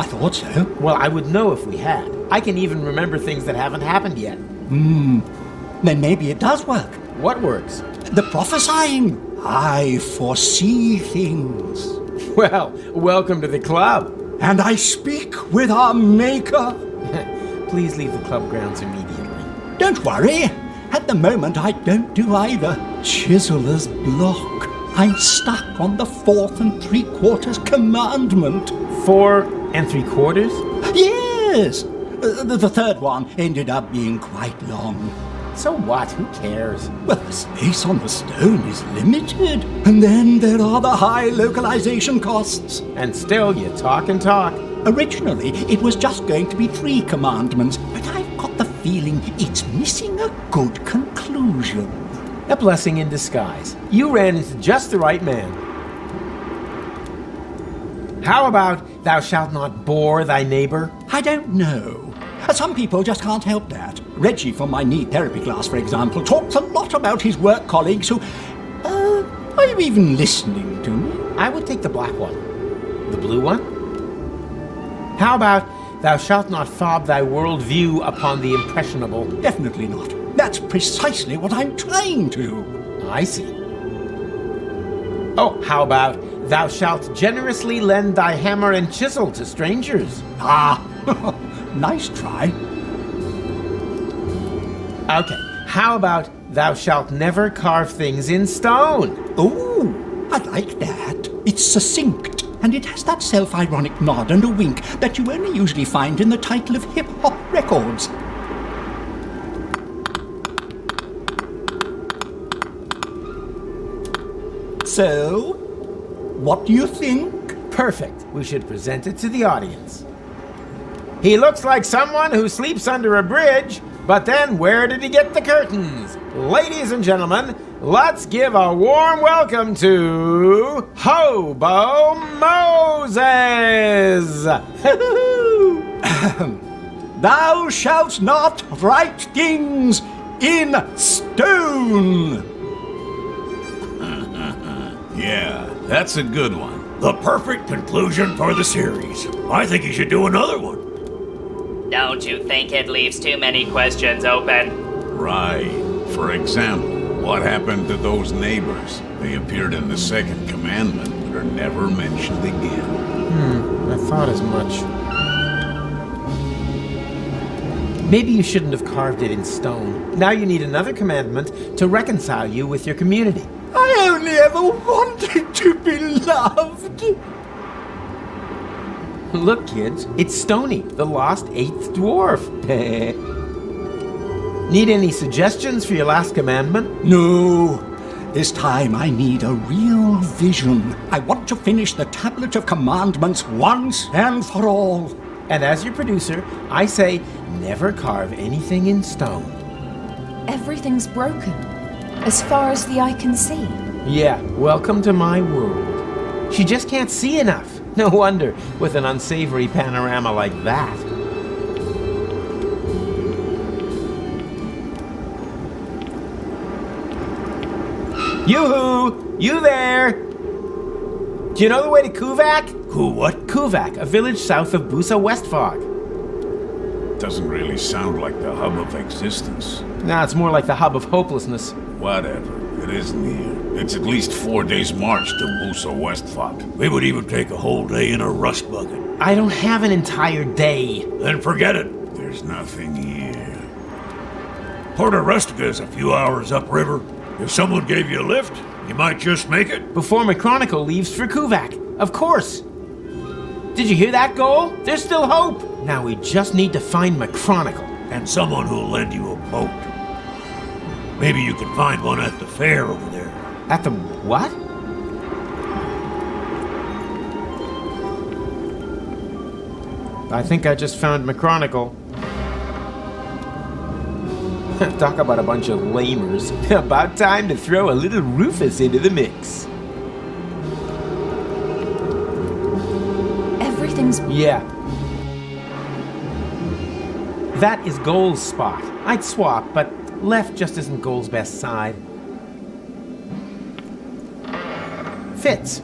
I thought so. Well, I would know if we had. I can even remember things that haven't happened yet. Then maybe it does work. What works? The prophesying. I foresee things. Well, welcome to the club. And I speak with our Maker. Please leave the club grounds immediately. Don't worry. At the moment, I don't do either. Chiseler's block. I'm stuck on the 4 3/4 commandment. 4 3/4? Yes. The third one ended up being quite long. So what? Who cares? Well, the space on the stone is limited. And then there are the high localization costs. And still, you talk and talk. Originally, it was just going to be 3 commandments, but I've got the feeling it's missing a good conclusion. A blessing in disguise. You ran into just the right man. How about thou shalt not bore thy neighbor? I don't know. Some people just can't help that. Reggie from my knee therapy class, for example, talks a lot about his work colleagues who... are you even listening to me? I would take the black one. The blue one? How about thou shalt not fob thy world view upon the impressionable? Definitely not. That's precisely what I'm trying to. I see. Oh, how about thou shalt generously lend thy hammer and chisel to strangers? Ah, nice try. Okay, how about thou shalt never carve things in stone? Oh, I like that. It's succinct, and it has that self-ironic nod and a wink that you only usually find in the title of hip-hop records. So, what do you think? Perfect. We should present it to the audience. He looks like someone who sleeps under a bridge, but then where did he get the curtains? Ladies and gentlemen, let's give a warm welcome to Hobo Moses! Thou shalt not write things in stone! Yeah, that's a good one. The perfect conclusion for the series. I think you should do another one. Don't you think it leaves too many questions open? Right. For example, what happened to those neighbors? They appeared in the second commandment, but are never mentioned again. I thought as much. Maybe you shouldn't have carved it in stone. Now you need another commandment to reconcile you with your community. I only ever wanted to be loved. Look, kids, it's Stony, the lost 8th dwarf. Need any suggestions for your last commandment? No. This time I need a real vision. I want to finish the Tablet of Commandments once and for all. And as your producer, I say never carve anything in stone. Everything's broken, as far as the eye can see. Yeah, welcome to my world. She just can't see enough. No wonder, with an unsavory panorama like that. Yoo-hoo! You there! Do you know the way to Kuvak? What? Kuvak, a village south of Busa Westfog. Doesn't really sound like the hub of existence. Nah, it's more like the hub of hopelessness. Whatever. It is near. It's at least 4 days' march to Busa Westfog. We would even take a whole day in a rust bucket. I don't have an entire day. Then forget it. There's nothing here. Porta Rustica is a few hours upriver. If someone gave you a lift, you might just make it. Before McChronicle leaves for Kuvak. Of course. Did you hear that, Goal? There's still hope. Now we just need to find McChronicle. And someone who'll lend you a boat. Maybe you can find one at the fair over there. At the what? I think I just found McChronicle. Talk about a bunch of lamers. About time to throw a little Rufus into the mix. Everything's... Yeah. That is Goal's spot. I'd swap, but left just isn't Goal's best side. Fits.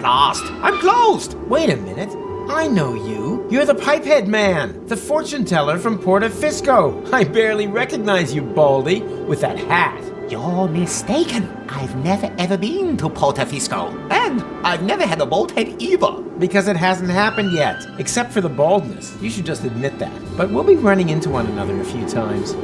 last. I'm closed. Wait a minute. I know you. You're the Pipehead Man, the fortune teller from Port-a-Fisco. I barely recognize you, Baldy, with that hat. You're mistaken. I've never ever been to Port-a-Fisco. And I've never had a bald head either. Because it hasn't happened yet, except for the baldness. You should just admit that. But we'll be running into one another a few times.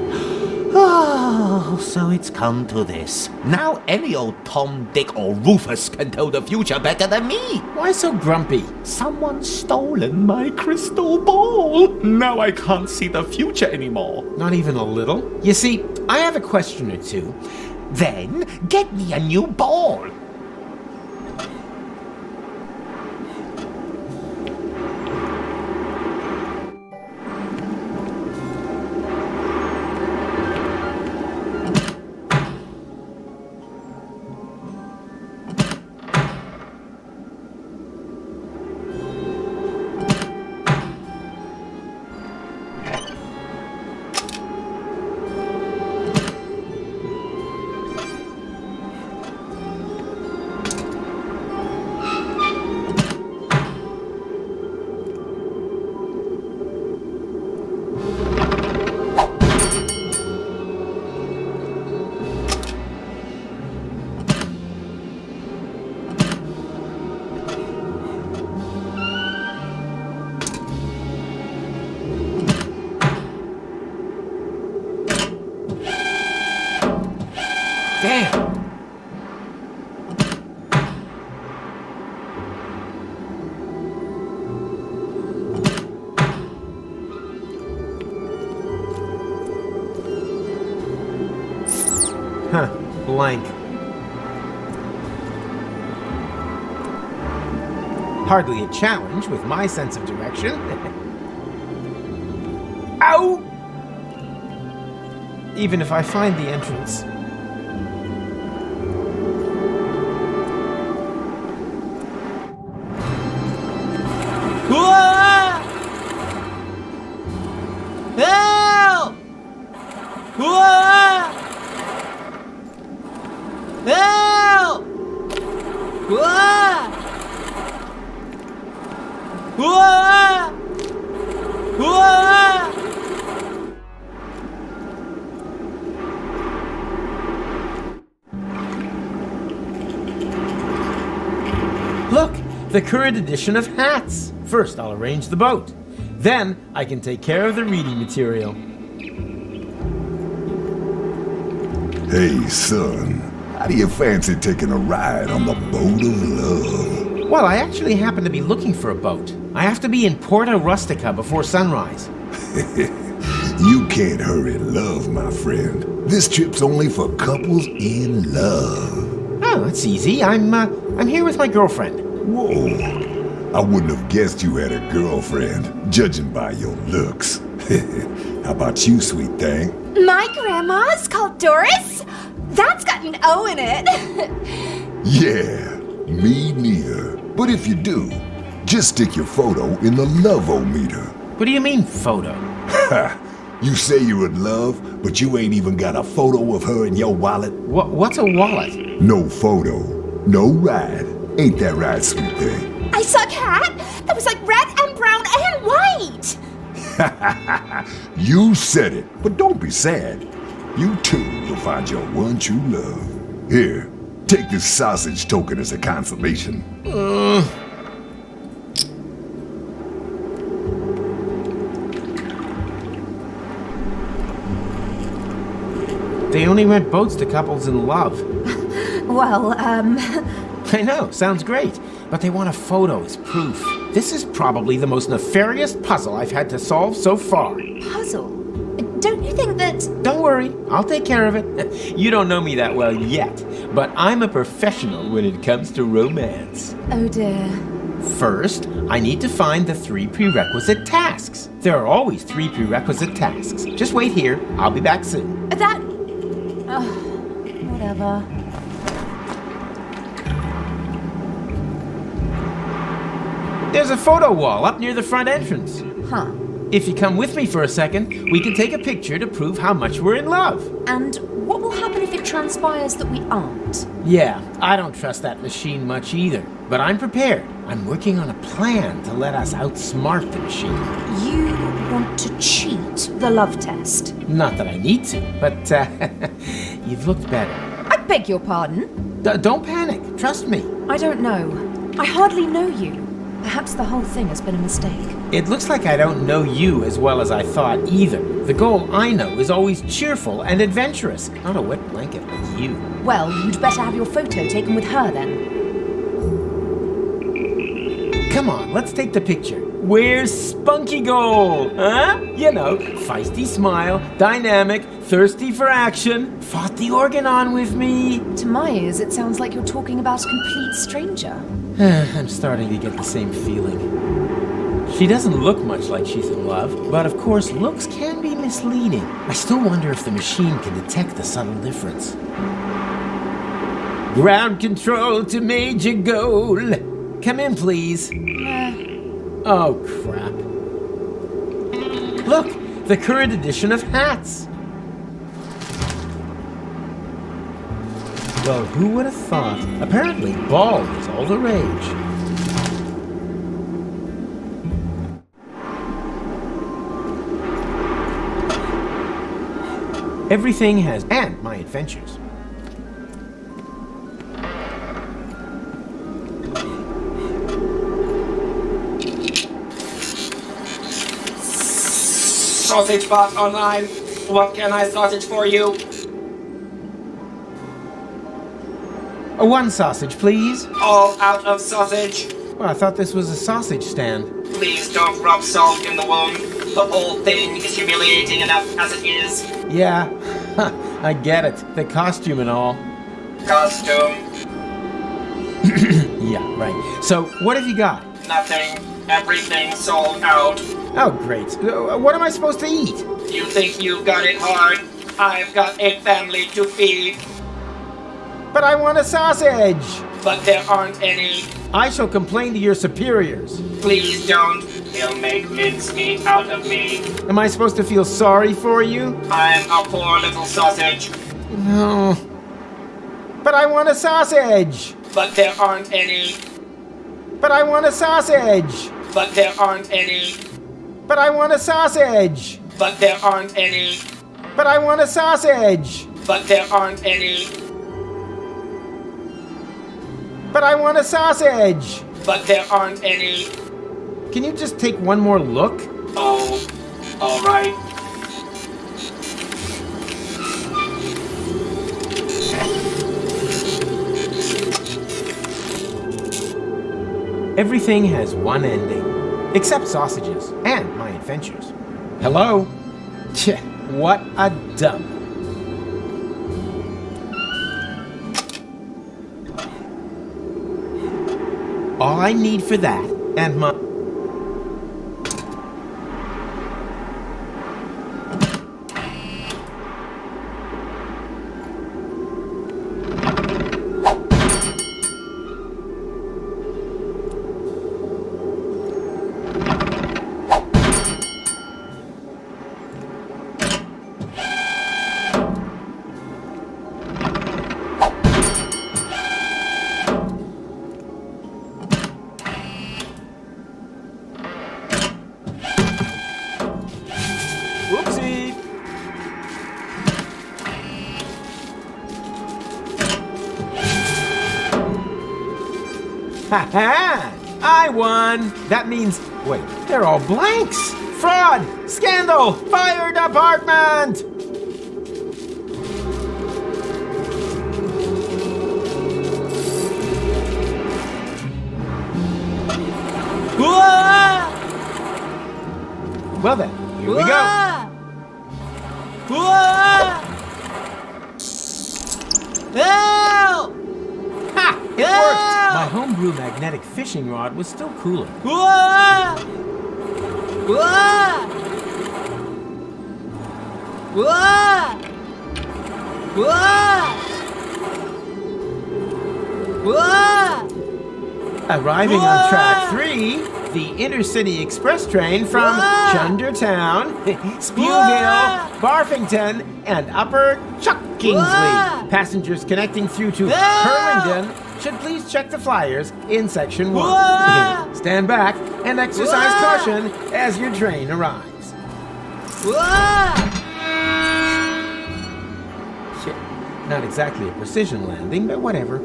Oh, so it's come to this. Now any old Tom, Dick, or Rufus can tell the future better than me. Why so grumpy? Someone's stolen my crystal ball. Now I can't see the future anymore. Not even a little? You see, I have a question or two. Then get me a new ball. Damn! Huh, blank. Hardly a challenge with my sense of direction. Ow! Even if I find the entrance. Help! Help! Look, the current edition of hats. First, I'll arrange the boat. Then, I can take care of the reading material. Hey, son, how do you fancy taking a ride on the boat of love? Well, I actually happen to be looking for a boat. I have to be in Porta Rustica before sunrise. You can't hurry love, my friend. This trip's only for couples in love. Oh, that's easy. I'm here with my girlfriend. Whoa. I wouldn't have guessed you had a girlfriend, judging by your looks. How about you, sweet thing? My grandma's called Doris? That's got an O in it. Yeah, me neither. But if you do, just stick your photo in the love-o-meter. What do you mean, photo? Ha! You say you're in love, but you ain't even got a photo of her in your wallet? What's a wallet? No photo, no ride. Ain't that right, sweet thing? I saw a cat that was like red and brown and white. You said it, but don't be sad. You too will find your one true love. Here, take this sausage token as a consolation. They only rent boats to couples in love. Well, I know, sounds great. But they want a photo as proof. This is probably the most nefarious puzzle I've had to solve so far. puzzle. Don't you think that... Don't worry, I'll take care of it. You don't know me that well yet, but I'm a professional when it comes to romance. Oh dear. First, I need to find the 3 prerequisite tasks. There are always 3 prerequisite tasks. Just wait here, I'll be back soon. That... Oh, whatever. There's a photo wall up near the front entrance. Huh. If you come with me for a second, we can take a picture to prove how much we're in love. And what will happen if it transpires that we aren't? Yeah, I don't trust that machine much either, but I'm prepared. I'm working on a plan to let us outsmart the machine. You want to cheat the love test? Not that I need to, but you've looked better. I beg your pardon? Don't panic, trust me. I don't know. I hardly know you. Perhaps the whole thing has been a mistake. It looks like I don't know you as well as I thought either. The goal I know is always cheerful and adventurous, not a wet blanket like you. Well, you'd better have your photo taken with her then. Come on, let's take the picture. Where's Spunky Gold? Huh? You know, feisty smile, dynamic, thirsty for action, fought the organ on with me. To my ears, it sounds like you're talking about a complete stranger. I'm starting to get the same feeling. She doesn't look much like she's in love, but of course looks can be misleading. I still wonder if the machine can detect the subtle difference. Ground control to Major Gold. Come in, please. Oh, crap. Look, the current edition of hats. Well, who would have thought? Apparently, bald is all the rage. Everything has... and my adventures. Sausage bot online. What can I sausage for you? One sausage, please. All out of sausage. Well, I thought this was a sausage stand. Please don't rub salt in the wound. The whole thing is humiliating enough as it is. Yeah, I get it. The costume and all. Costume. Yeah, right. So, what have you got? Nothing. Everything sold out. Oh, great. What am I supposed to eat? You think you've got it hard? I've got a family to feed. But I want a sausage! But there aren't any. I shall complain to your superiors. Please don't. They'll make mincemeat out of me. Am I supposed to feel sorry for you? I'm a poor little sausage. No. But I want a sausage! But there aren't any. But I want a sausage! But there aren't any. But I want a sausage! But there aren't any. But I want a sausage! But there aren't any. But I want a sausage! But there aren't any. Can you just take one more look? Oh, all right. Everything has one ending, except sausages and my adventures. Hello? Tch, what a dump. All I need for that, and my... Whoopsie! Ha-ha! I won! That means... wait, they're all blanks! Fraud! Scandal! Fire department! Whoa! Well then, here we go. Help! Ha! It worked! My homebrew magnetic fishing rod was still cooler. Arriving on track 3, the intercity express train from Chundertown, Spewville, Barfington, and Upper Chuck Kingsley. Passengers connecting through to Hurlingdon should please check the flyers in Section 1. Stand back and exercise caution as your train arrives. Shit, not exactly a precision landing, but whatever.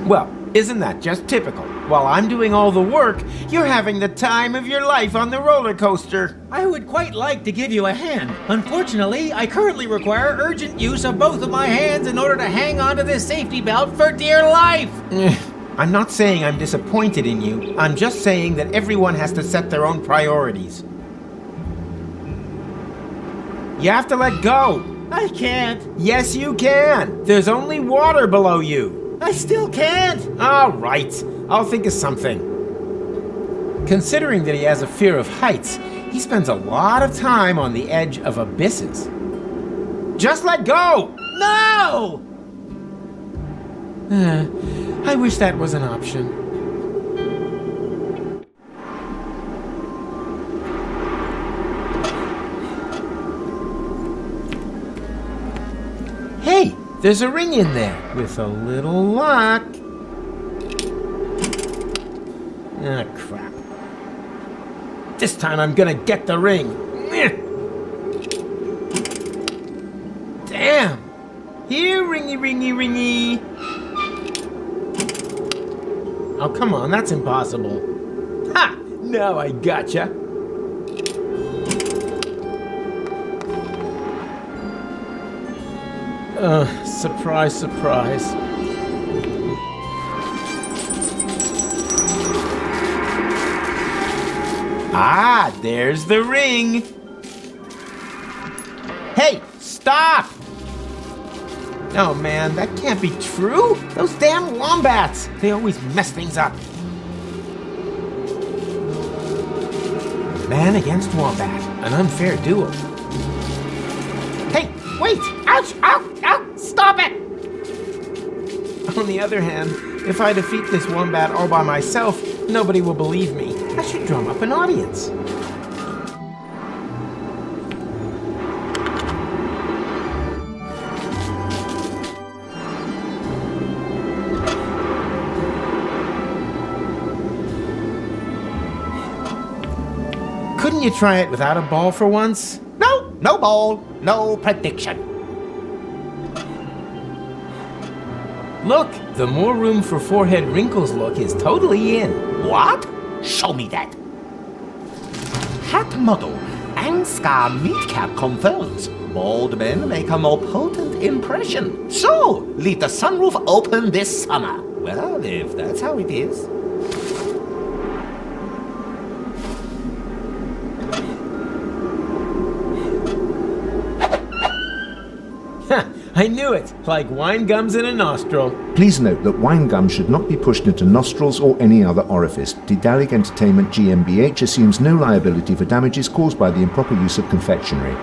Well, isn't that just typical? While I'm doing all the work, you're having the time of your life on the roller coaster. I would quite like to give you a hand. Unfortunately, I currently require urgent use of both of my hands in order to hang onto this safety belt for dear life. I'm not saying I'm disappointed in you. I'm just saying that everyone has to set their own priorities. You have to let go. I can't. Yes, you can. There's only water below you. I still can't. All right. I'll think of something. Considering that he has a fear of heights, he spends a lot of time on the edge of abysses. Just let go! No! I wish that was an option. Hey, there's a ring in there. With a little luck. Ah, crap. This time I'm gonna get the ring. Damn! Here, ringy, ringy, ringy. Oh, come on, that's impossible. Ha! Now I gotcha. Surprise, surprise. Ah, there's the ring. Hey, stop! Oh man, that can't be true. Those damn wombats, they always mess things up. Man against wombat, an unfair duel. Hey, wait! Ouch! Ow! Ow! Stop it! On the other hand, if I defeat this wombat all by myself, nobody will believe me. I should drum up an audience. Couldn't you try it without a ball for once? No, no ball, no prediction. Look, the more room for forehead wrinkles look is totally in. What? Show me that. Hat model, Angskar Meatcap confirms. Bald men make a more potent impression. So, leave the sunroof open this summer. Well, if that's how it is. I knew it, like wine gums in a nostril. Please note that wine gum should not be pushed into nostrils or any other orifice. Daedalic Entertainment GmbH assumes no liability for damages caused by the improper use of confectionery.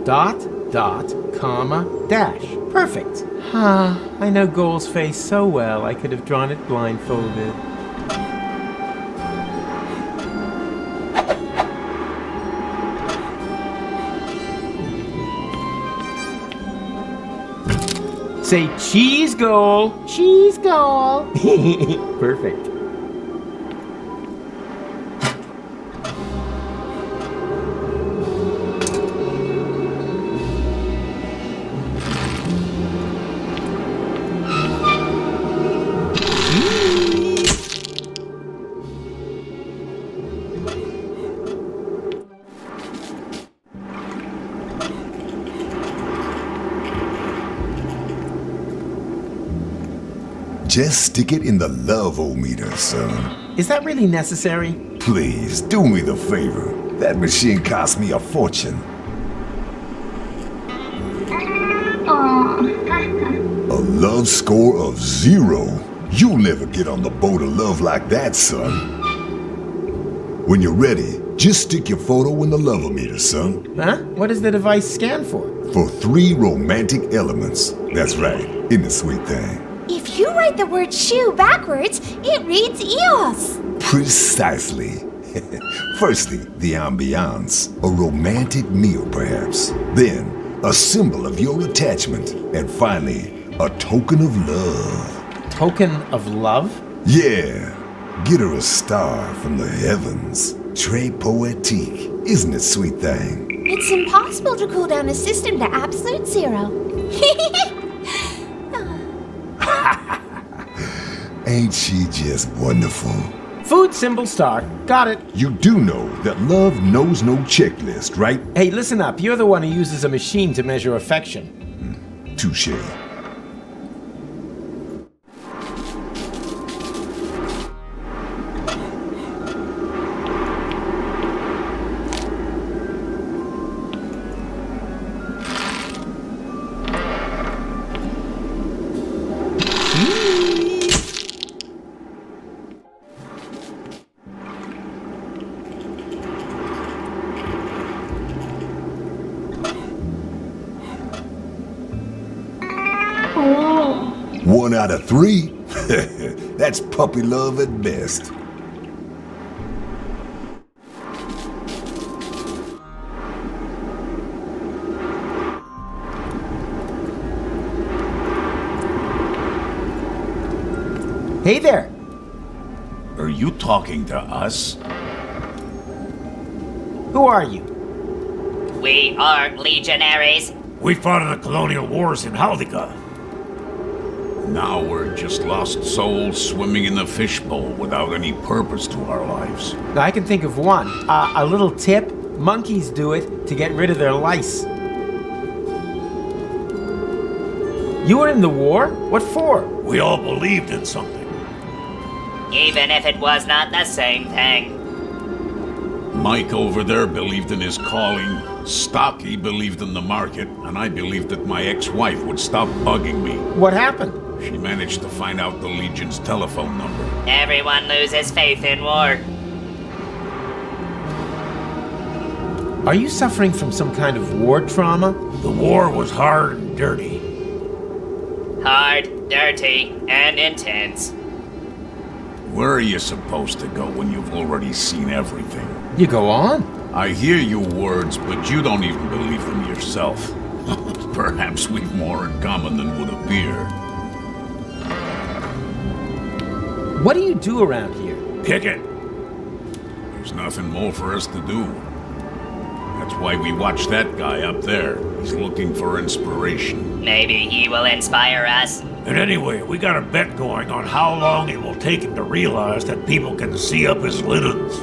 Dot, dot, comma, dash. Perfect. I know Goal's face so well I could have drawn it blindfolded. Say cheese, Goal. Cheese, Goal. Perfect. Just stick it in the love-o-meter, son. Is that really necessary? Please, do me the favor. That machine cost me a fortune. A love score of 0? You'll never get on the boat of love like that, son. When you're ready, just stick your photo in the love-o-meter, son. Huh? What does the device scan for? for 3 romantic elements. That's right, isn't it, sweet thing? If you write the word shoe backwards, it reads eos. Precisely. Firstly, the ambiance, a romantic meal perhaps. Then, a symbol of your attachment. And finally, a token of love. Token of love? Yeah. Get her a star from the heavens. Très poétique, isn't it, sweet thing? It's impossible to cool down a system to absolute zero. Ain't she just wonderful? Food symbol star. Got it. You do know that love knows no checklist, right? Hey, listen up. You're the one who uses a machine to measure affection. Touché. One out of 3? That's puppy love at best. Hey there! Are you talking to us? Who are you? We are legionaries. We fought in the colonial wars in Haldica. Now we're just lost souls swimming in the fishbowl without any purpose to our lives. I can think of one. A little tip. Monkeys do it to get rid of their lice. You were in the war? What for? We all believed in something. Even if it was not the same thing. Mike over there believed in his calling, Stocky believed in the market, and I believed that my ex-wife would stop bugging me. What happened? She managed to find out the Legion's telephone number. Everyone loses faith in war. Are you suffering from some kind of war trauma? The war was hard and dirty. Hard, dirty, and intense. Where are you supposed to go when you've already seen everything? You go on. I hear your words, but you don't even believe them yourself. Perhaps we've more in common than would appear. What do you do around here? Kick it. There's nothing more for us to do. That's why we watch that guy up there. He's looking for inspiration. Maybe he will inspire us. And anyway, we got a bet going on how long it will take him to realize that people can see up his linens.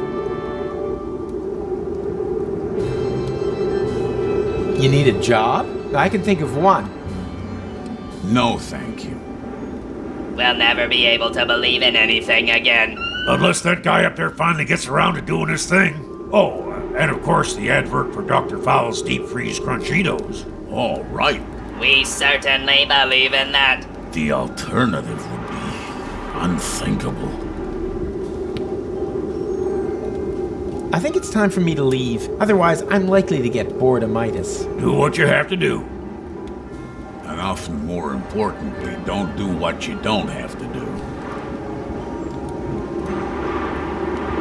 You need a job? I can think of one. No, thank you. We'll never be able to believe in anything again. Unless that guy up there finally gets around to doing his thing. Oh, and of course the advert for Dr. Fowl's deep freeze Crunchitos. All right. We certainly believe in that. The alternative would be unthinkable. I think it's time for me to leave. Otherwise, I'm likely to get boredom-itis. Do what you have to do. And often more importantly, don't do what you don't have to do.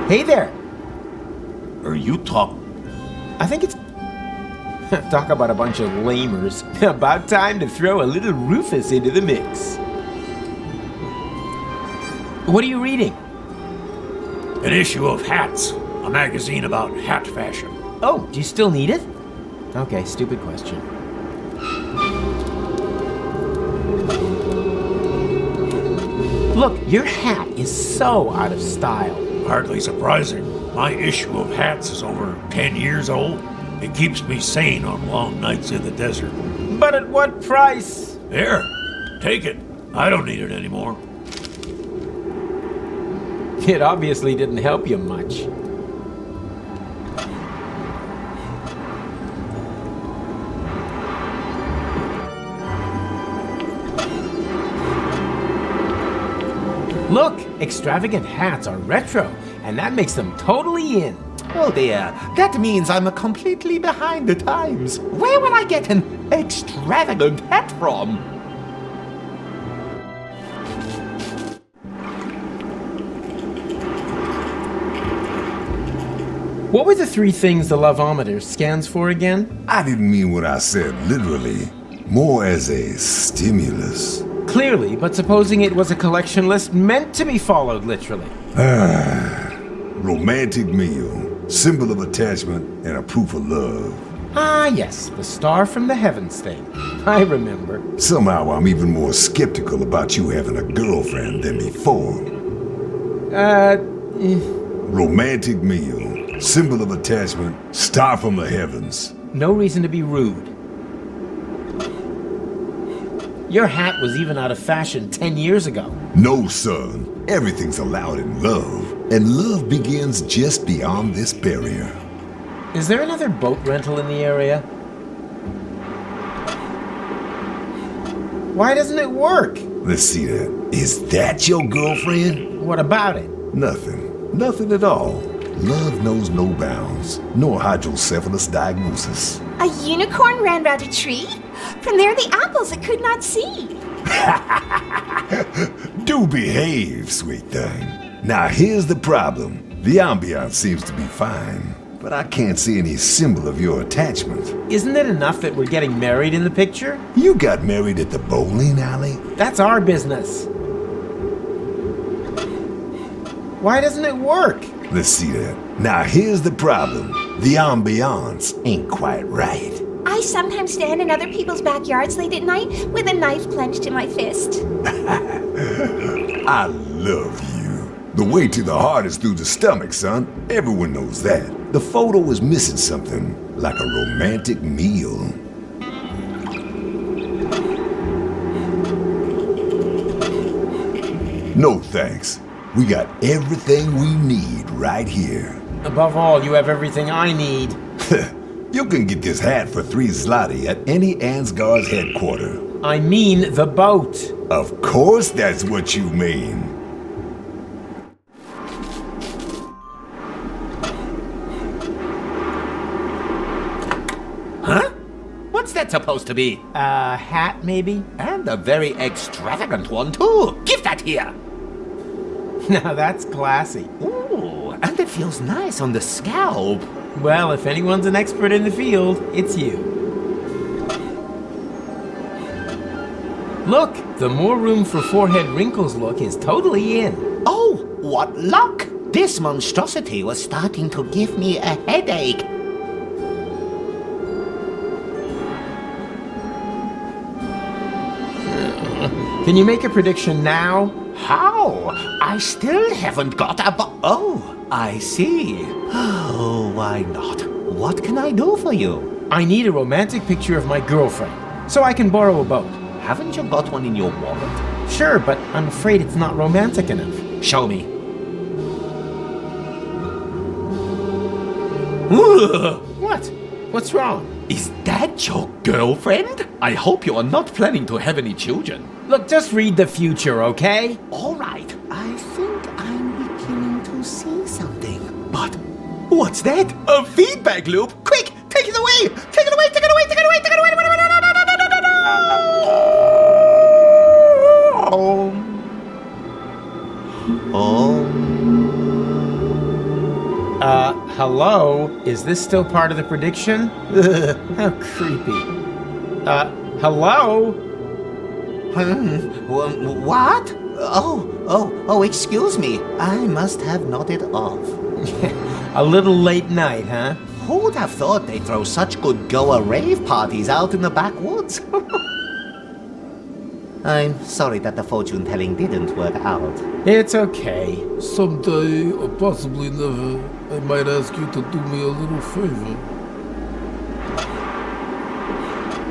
Hey there! Are you I think it's... Talk about a bunch of lamers. About time to throw a little Rufus into the mix. What are you reading? An issue of Hats, a magazine about hat fashion. Oh, do you still need it? Okay, stupid question. Look, your hat is so out of style. Hardly surprising. My issue of Hats is over 10 years old. It keeps me sane on long nights in the desert. But at what price? There, take it. I don't need it anymore. It obviously didn't help you much. Look, extravagant hats are retro, and that makes them totally in. Oh dear, that means I'm completely behind the times. Where will I get an extravagant hat from? What were the three things the loveometer scans for again? I didn't mean what I said literally, more as a stimulus. Clearly, but supposing it was a collection list meant to be followed literally. Romantic meal, symbol of attachment, and a proof of love. Ah, yes, the star from the heavens thing. I remember. Somehow I'm even more skeptical about you having a girlfriend than before. Romantic meal, symbol of attachment, star from the heavens. No reason to be rude. Your hat was even out of fashion 10 years ago. No, son. Everything's allowed in love, and love begins just beyond this barrier. Is there another boat rental in the area? Why doesn't it work? Let's see that. Is that your girlfriend? What about it? Nothing. Nothing at all. Love knows no bounds, nor hydrocephalus diagnosis. A unicorn ran round a tree? From there the apples it could not see. Do behave, sweet thing. Now here's the problem. The ambiance seems to be fine, but I can't see any symbol of your attachment. Isn't it enough that we're getting married in the picture? You got married at the bowling alley? That's our business. Why doesn't it work? Let's see that. Now here's the problem. The ambiance ain't quite right. I sometimes stand in other people's backyards late at night with a knife clenched in my fist. I love you. The way to the heart is through the stomach, son. Everyone knows that. The photo is missing something, like a romantic meal. No thanks. We got everything we need right here. Above all, you have everything I need. You can get this hat for 3 zloty at any Ansgar's headquarters. I mean the boat. Of course that's what you mean. Huh? What's that supposed to be? A hat, maybe? And a very extravagant one, too. Give that here. Now that's classy. Ooh, and it feels nice on the scalp. Well, if anyone's an expert in the field, it's you. Look, the more room for forehead wrinkles look is totally in. Oh, what luck! This monstrosity was starting to give me a headache. Can you make a prediction now? How? I still haven't got a Oh, I see. Oh, why not? What can I do for you? I need a romantic picture of my girlfriend, so I can borrow a boat. Haven't you got one in your wallet? Sure, but I'm afraid it's not romantic enough. Show me. What? What's wrong? Is that your girlfriend? I hope you are not planning to have any children. Look, just read the future, okay? All right. I think I'm beginning to see something. But what's that? A feedback loop? Quick, take it away! Take it away! Take it away! Take it away! Take it away! Hello? Is this still part of the prediction? How creepy. Hello? What? Oh, excuse me. I must have nodded off. A little late night, huh? Who'd have thought they'd throw such good goer rave parties out in the backwoods? I'm sorry that the fortune-telling didn't work out. It's okay. Someday, or possibly never, I might ask you to do me a little favor.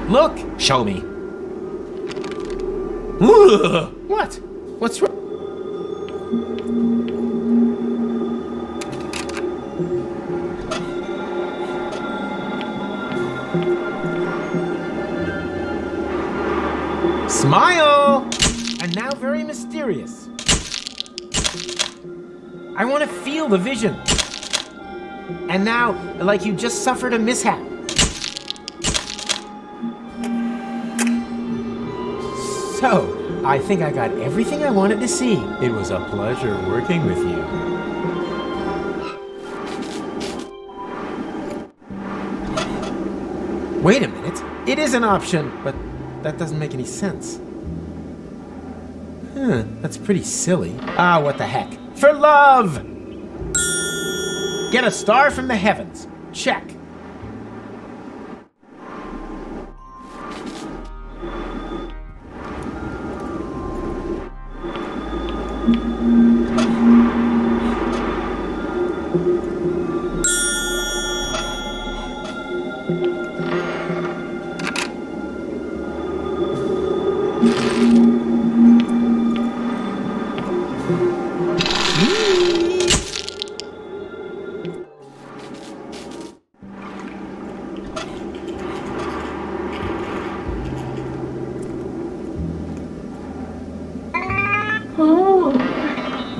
Look! Show me. What? What's wrong? Smile! And now very mysterious. I want to feel the vision. And now, like you just suffered a mishap. So, I think I got everything I wanted to see. It was a pleasure working with you. Wait a minute. It is an option, but that doesn't make any sense. That's pretty silly. Ah, what the heck. For love! Get a star from the heavens. Check.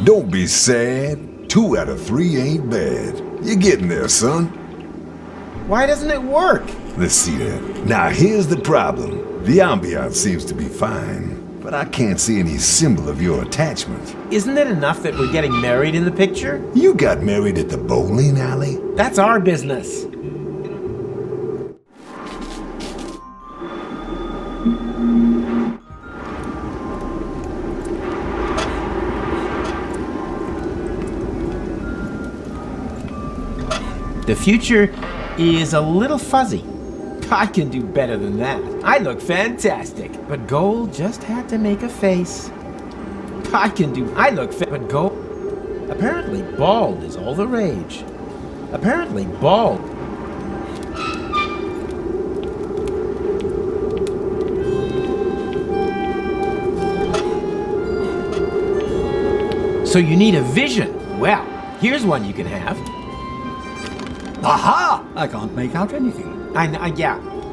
Don't be sad. 2 out of 3 ain't bad. You're getting there, son. Why doesn't it work? Let's see that. Now, here's the problem. The ambiance seems to be fine, but I can't see any symbol of your attachment. Isn't it enough that we're getting married in the picture? You got married at the bowling alley? That's our business. The future is a little fuzzy. I can do better than that. I look fantastic. But Gold just had to make a face. I look but Gold. Apparently bald is all the rage. Apparently bald. So you need a vision. Well, here's one you can have. Aha! I can't make out anything.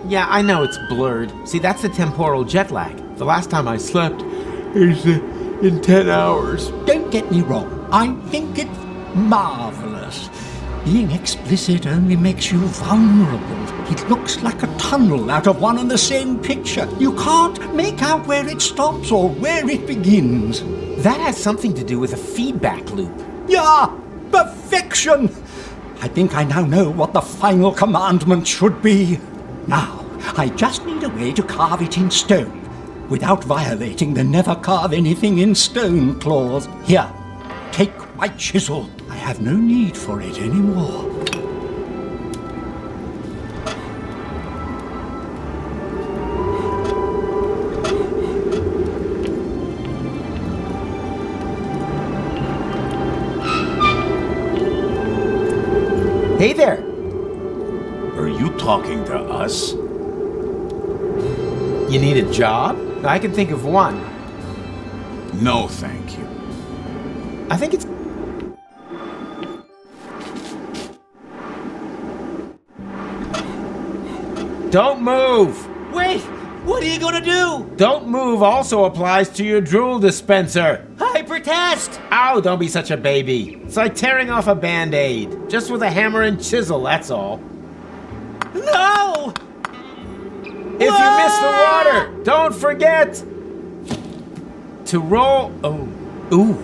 Yeah, I know it's blurred. See, that's the temporal jet lag. The last time I slept is in 10 hours. Don't get me wrong. I think it's marvelous. Being explicit only makes you vulnerable. It looks like a tunnel out of one and the same picture. You can't make out where it stops or where it begins. That has something to do with a feedback loop. Yeah! Perfection! I think I now know what the final commandment should be. Now, I just need a way to carve it in stone, without violating the never carve anything in stone clause. Here, take my chisel. I have no need for it anymore. Hey there! Are you talking to us? You need a job? I can think of one. No, thank you. I think it's... Don't move! Wait! What are you gonna do? Don't move also applies to your drool dispenser. I protest! Ow, don't be such a baby. It's like tearing off a Band-Aid. Just with a hammer and chisel, that's all. No! If you miss the water, don't forget to roll... Oh. Ooh.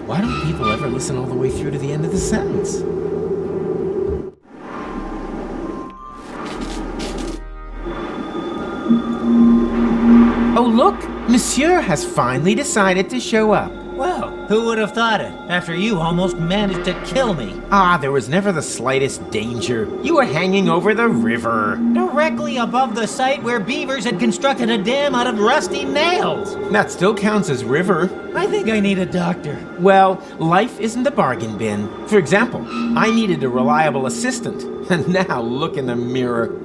Why don't people ever listen all the way through to the end of the sentence? Oh, look! Monsieur has finally decided to show up. Well, who would have thought it, after you almost managed to kill me? Ah, there was never the slightest danger. You were hanging over the river. Directly above the site where beavers had constructed a dam out of rusty nails. That still counts as river. I think I need a doctor. Well, life isn't a bargain bin. For example, I needed a reliable assistant. And now look in the mirror.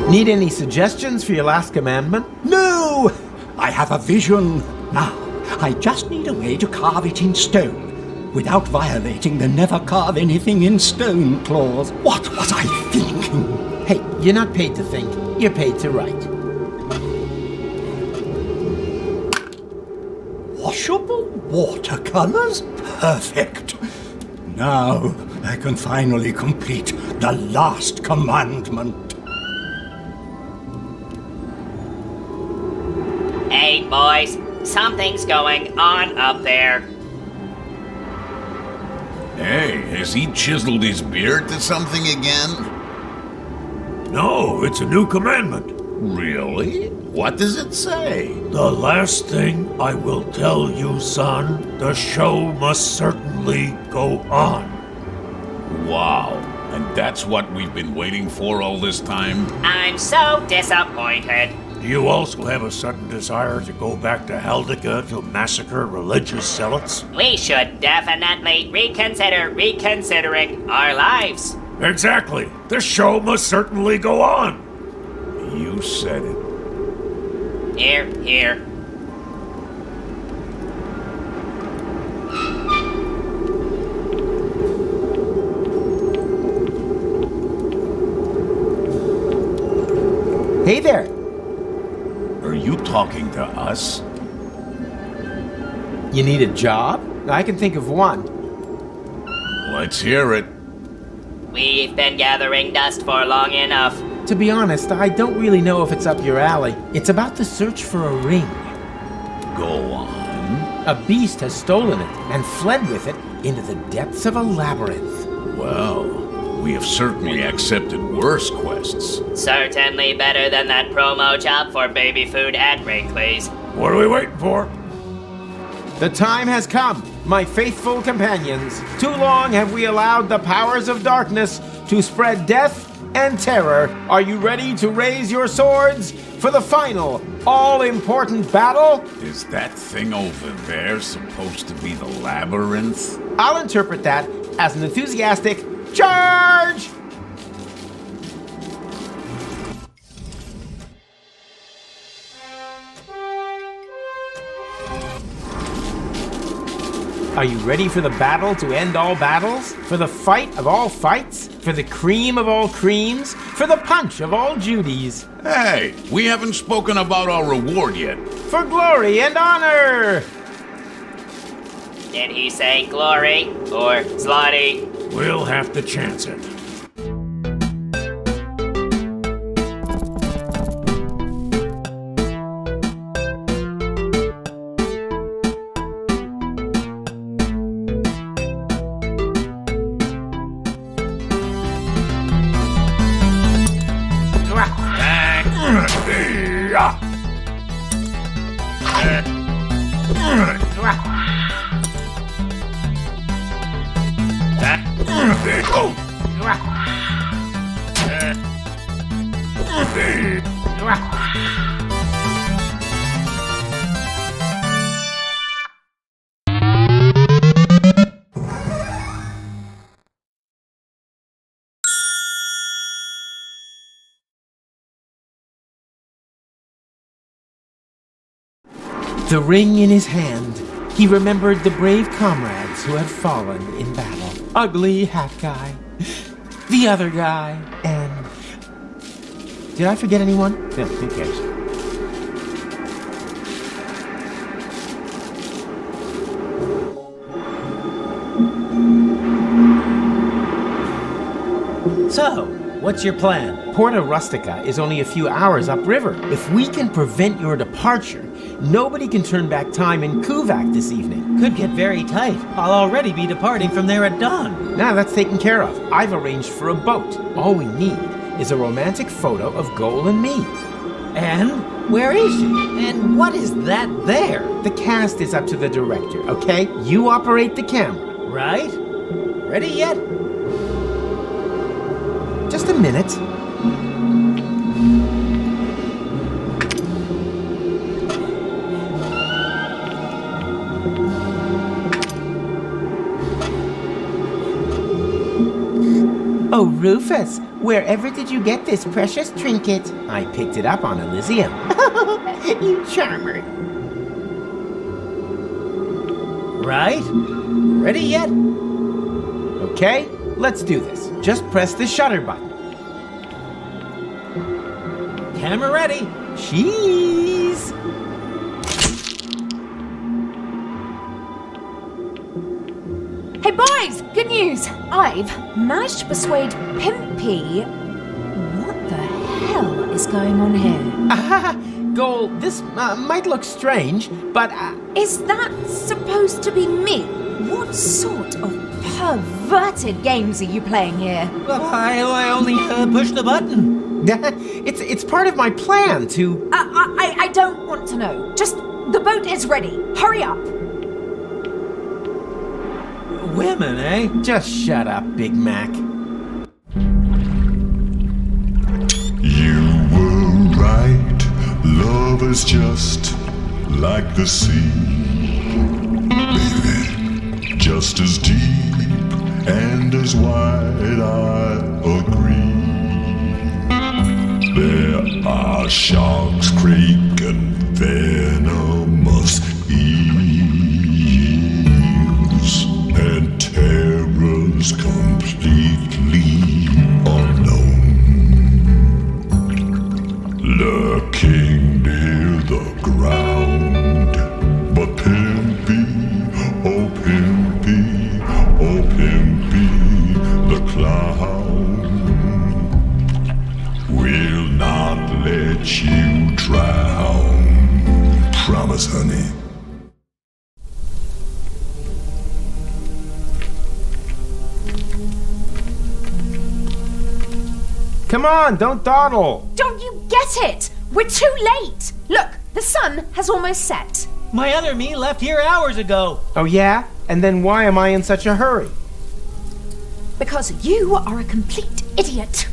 Need any suggestions for your last commandment? No! I have a vision. Now, I just need a way to carve it in stone, without violating the never carve anything in stone clause. What was I thinking? Hey, you're not paid to think. You're paid to write. Watercolors? Perfect. Now I can finally complete the last commandment. Hey, boys. Something's going on up there. Hey, has he chiseled his beard to something again? No, it's a new commandment. Really? What does it say? The last thing I will tell you, son, the show must certainly go on. Wow. And that's what we've been waiting for all this time? I'm so disappointed. Do you also have a sudden desire to go back to Haldika to massacre religious zealots? We should definitely reconsider reconsidering our lives. Exactly. The show must certainly go on. You said it. Here. Hey there. Are you talking to us? You need a job? I can think of one. Let's hear it. We've been gathering dust for long enough. To be honest, I don't really know if it's up your alley. It's about the search for a ring. Go on. A beast has stolen it and fled with it into the depths of a labyrinth. Well, we have certainly accepted worse quests. Certainly better than that promo job for baby food at Wrinkly's. What are we waiting for? The time has come, my faithful companions. Too long have we allowed the powers of darkness to spread death and terror. Are you ready to raise your swords for the final, all-important battle? Is that thing over there supposed to be the labyrinth? I'll interpret that as an enthusiastic charge! Are you ready for the battle to end all battles? For the fight of all fights? For the cream of all creams? For the punch of all Judys? Hey, we haven't spoken about our reward yet. For glory and honor! Did he say glory or slotty? We'll have to chance it. The ring in his hand, he remembered the brave comrades who had fallen in battle. Ugly Hat Guy, the other guy, and... Did I forget anyone? No, who cares? So, what's your plan? Porta Rustica is only a few hours upriver. If we can prevent your departure, nobody can turn back time in Kuvak this evening. Could get very tight. I'll already be departing from there at dawn. Now that's taken care of. I've arranged for a boat. All we need is a romantic photo of Goal and me. And where is she? And what is that there? The cast is up to the director, okay? You operate the camera. Right? Ready yet? Just a minute. Oh, Rufus, wherever did you get this precious trinket? I picked it up on Elysium. You charmer. Right? Ready yet? Okay, let's do this. Just press the shutter button. Camera ready. Cheese! boys! Good news! I've managed to persuade Pimpy. What the hell is going on here? Gold, this might look strange, but... Is that supposed to be me? What sort of perverted games are you playing here? Well, I only pushed the button. It's part of my plan to... I don't want to know. Just, the boat is ready. Hurry up. Women, eh? Just shut up, Big Mac. You were right. Love is just like the sea, baby. Just as deep and as wide, I agree. There are sharks, crake, and venomous eels, and terrors completely unknown, lurking near the ground. But Pimpy, oh Pimpy, oh Pimpy, the clown will not let you drown. Promise, honey. Come on, don't dawdle. Don't you get it? We're too late. Look, the sun has almost set. My other me left here hours ago. Oh yeah? And then why am I in such a hurry? Because you are a complete idiot.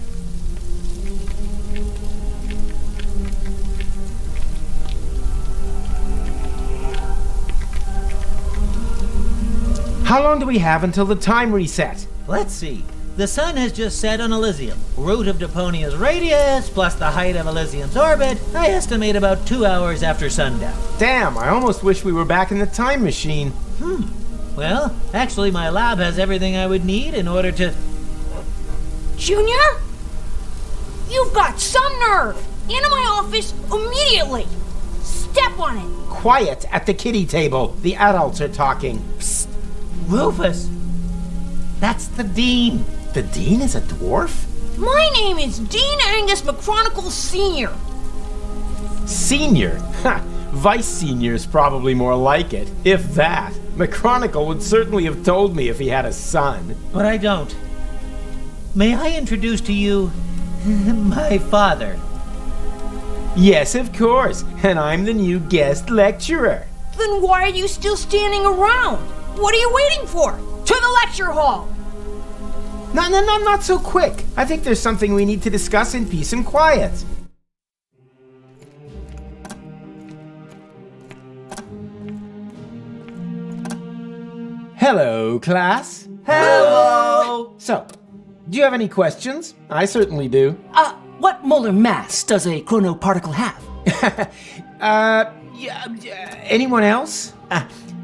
How long do we have until the time reset? Let's see. The sun has just set on Elysium. Root of Deponia's radius, plus the height of Elysium's orbit, I estimate about 2 hours after sundown. Damn, I almost wish we were back in the time machine. Well, actually my lab has everything I would need in order to... Junior? You've got some nerve! Into my office immediately! Step on it! Quiet at the kiddie table. The adults are talking. Psst. Rufus! That's the Dean. The Dean is a dwarf? My name is Dean Angus McChronicle Sr. Senior? Ha! Vice Senior is probably more like it, if that. McChronicle would certainly have told me if he had a son. But I don't. May I introduce to you my father? Yes, of course. And I'm the new guest lecturer. Then why are you still standing around? What are you waiting for? To the lecture hall! No, not so quick. I think there's something we need to discuss in peace and quiet. Hello, class. Hello! So, do you have any questions? I certainly do. What molar mass does a chronoparticle have? Anyone else?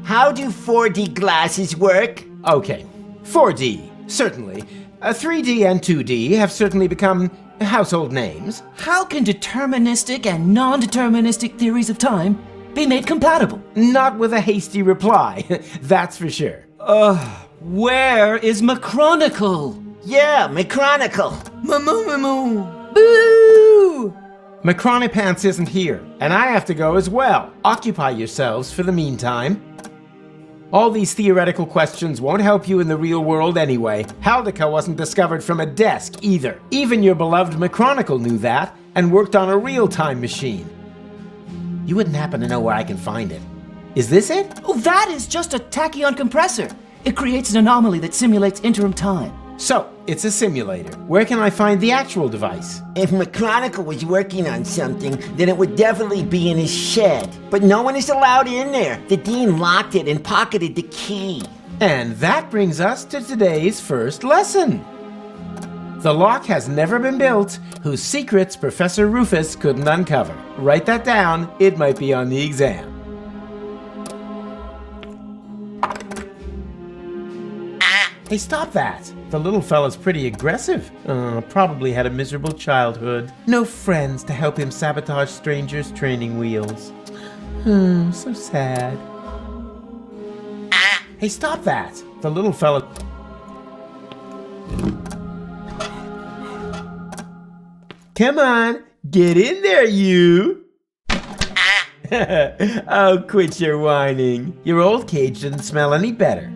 How do 4D glasses work? Okay, 4D, certainly. 3D and 2D have certainly become household names. How can deterministic and non-deterministic theories of time be made compatible? Not with a hasty reply, that's for sure. Where is McChronicle? Yeah, McChronicle. Boo! McChronipants isn't here, and I have to go as well. Occupy yourselves for the meantime. All these theoretical questions won't help you in the real world anyway. Haldica wasn't discovered from a desk either. Even your beloved McChronicle knew that, and worked on a real-time machine. You wouldn't happen to know where I can find it. Is this it? Oh, that is just a tachyon compressor. It creates an anomaly that simulates interim time. So, it's a simulator. Where can I find the actual device? If McChronicle was working on something, then it would definitely be in his shed. But no one is allowed in there. The Dean locked it and pocketed the key. And that brings us to today's first lesson. The lock has never been built whose secrets Professor Rufus couldn't uncover. Write that down, it might be on the exam. Hey, stop that! The little fella's pretty aggressive. Probably had a miserable childhood. No friends to help him sabotage strangers' training wheels. So sad. Hey, stop that! The little fella... Come on, get in there, you! Oh, quit your whining. Your old cage didn't smell any better.